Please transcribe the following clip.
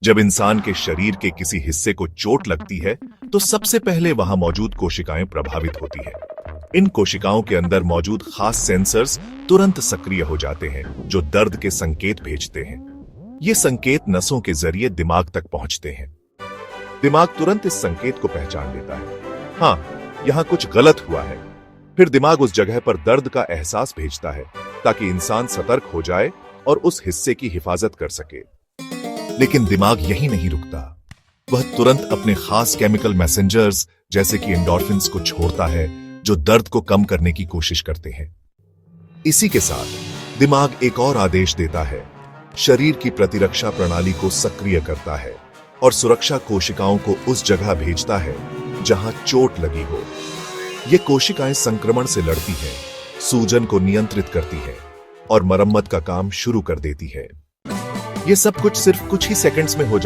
जब इंसान के शरीर के किसी हिस्से को चोट लगती है तो सबसे पहले वहां मौजूद कोशिकाएं प्रभावित होती हैं। इन कोशिकाओं के अंदर मौजूद खास सेंसर्स तुरंत सक्रिय हो जाते हैं जो दर्द के संकेत भेजते हैं। ये संकेत नसों के जरिए दिमाग तक पहुंचते हैं। दिमाग तुरंत इस संकेत को पहचान लेता है, हाँ, यहाँ कुछ गलत हुआ है। फिर दिमाग उस जगह पर दर्द का एहसास भेजता है ताकि इंसान सतर्क हो जाए और उस हिस्से की हिफाजत कर सके। लेकिन दिमाग यहीं नहीं रुकता, वह तुरंत अपने खास केमिकल मैसेंजर्स जैसे कि एंडोर्फिन्स को छोड़ता है जो दर्द को कम करने की कोशिश करते हैं। इसी के साथ दिमाग एक और आदेश देता है, शरीर की प्रतिरक्षा प्रणाली को सक्रिय करता है और सुरक्षा कोशिकाओं को उस जगह भेजता है जहां चोट लगी हो। ये कोशिकाएं संक्रमण से लड़ती हैं, सूजन को नियंत्रित करती हैं और मरम्मत का काम शुरू कर देती है। ये सब कुछ सिर्फ कुछ ही सेकंड्स में हो जाता है।